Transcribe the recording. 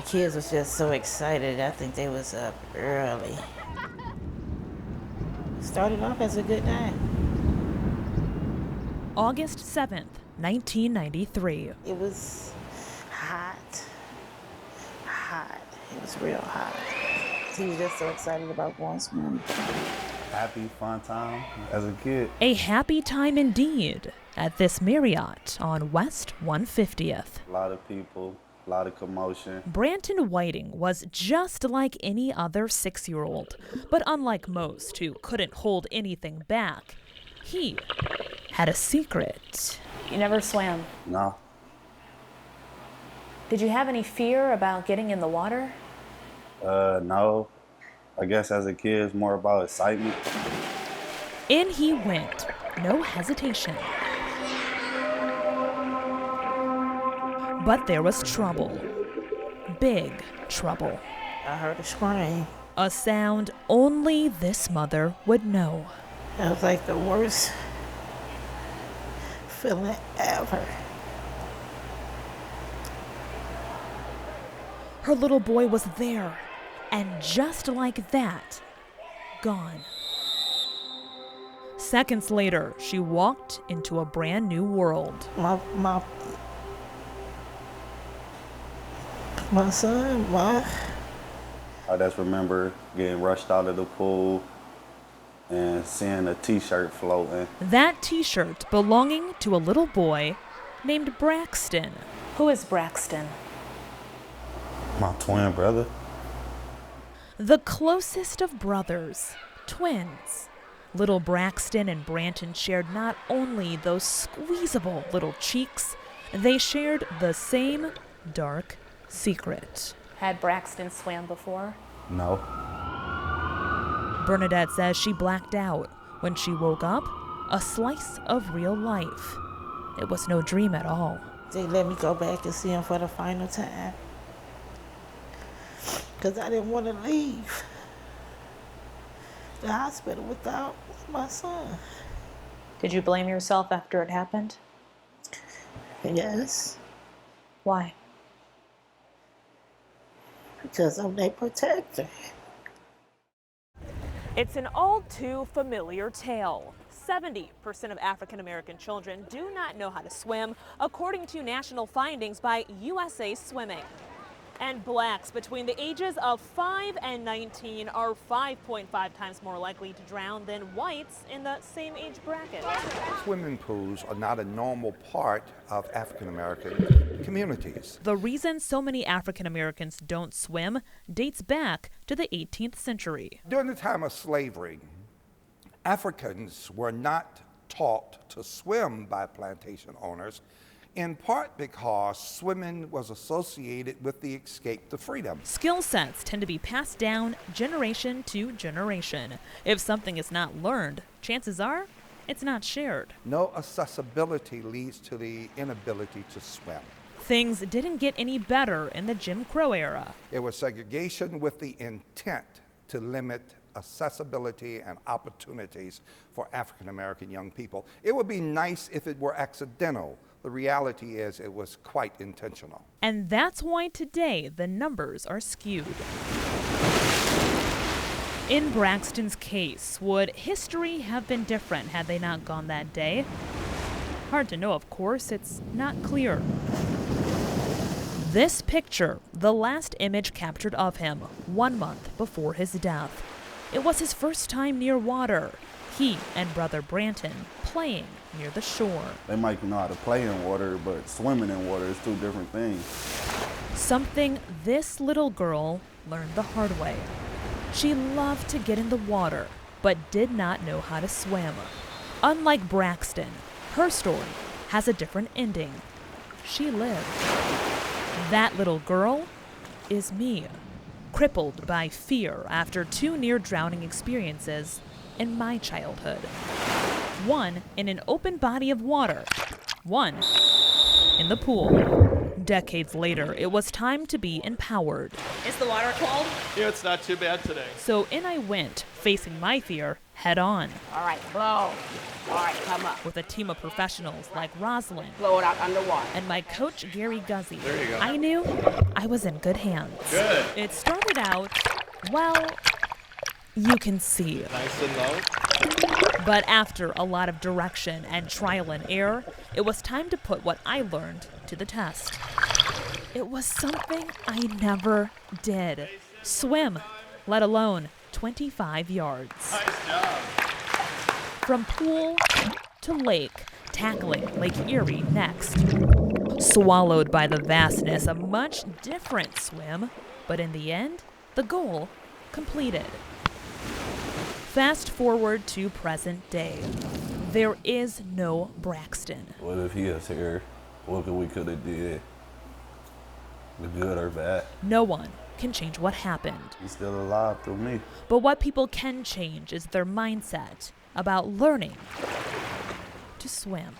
The kids was just so excited. I think they was up early. Started off as a good day. August 7th, 1993. It was hot. It was real hot. He was just so excited about going swimming. Happy, fun time as a kid. A happy time indeed at this Marriott on West 150th. A lot of people, a lot of commotion. Branton Whiting was just like any other 6-year-old, but unlike most who couldn't hold anything back, he had a secret. You never swam? No. Did you have any fear about getting in the water? No. I guess as a kid, it's more about excitement. In he went, no hesitation. But there was trouble. Big trouble. I heard a scream. A sound only this mother would know. It was like the worst feeling ever. Her little boy was there, and just like that, gone. Seconds later, she walked into a brand new world. My son, I just remember getting rushed out of the pool and seeing a t-shirt floating. That t-shirt belonging to a little boy named Braxton. Who is Braxton? My twin brother. The closest of brothers, twins. Little Braxton and Branton shared not only those squeezable little cheeks, they shared the same dark secret. Had Braxton swam before? No. Bernadette says she blacked out. When she woke up, a slice of real life. It was no dream at all. they let me go back and see him for the final time. Because I didn't want to leave the hospital without my son. Did you blame yourself after it happened? Yes, Why? because I'm their protector. It's an all too familiar tale. 70% of African American children do not know how to swim, according to national findings by USA Swimming. And blacks between the ages of 5 and 19 are 5.5 times more likely to drown than whites in the same age bracket. Swimming pools are not a normal part of African American communities. The reason so many African Americans don't swim dates back to the 18th century. During the time of slavery, Africans were not taught to swim by plantation owners, in part because swimming was associated with the escape to freedom. Skill sets tend to be passed down generation to generation. If something is not learned, chances are it's not shared. No accessibility leads to the inability to swim. Things didn't get any better in the Jim Crow era. It was segregation with the intent to limit accessibility and opportunities for African American young people. It would be nice if it were accidental. The reality is it was quite intentional. And that's why today the numbers are skewed. In Braxton's case, would history have been different had they not gone that day? Hard to know, of course, it's not clear. This picture, the last image captured of him 1 month before his death. It was his first time near water. He and brother Branton playing near the shore. They might know how to play in water, but swimming in water is two different things. Something this little girl learned the hard way. She loved to get in the water, but did not know how to swim. Unlike Braxton, her story has a different ending. She lived. That little girl is me, crippled by fear after 2 near-drowning experiences in my childhood. One in an open body of water, one in the pool. Decades later, it was time to be empowered. Is the water cold? Yeah, it's not too bad today. So in I went, facing my fear head on. All right, blow. All right, come up. With a team of professionals like Rosalind Blow it out underwater. and my coach Gary Guzzi, There you go. I knew I was in good hands. Good. It started out, well, you can see. Nice and low. But after a lot of direction and trial and error, it was time to put what I learned to the test. It was something I never did. Swim, let alone 25 yards. Nice job. From pool to lake, tackling Lake Erie next. Swallowed by the vastness, a much different swim, but in the end, the goal completed. Fast forward to present day. There is no Braxton. What if he is here? What we could have did? The good or bad? No one can change what happened. He's still alive through me. But what people can change is their mindset about learning to swim.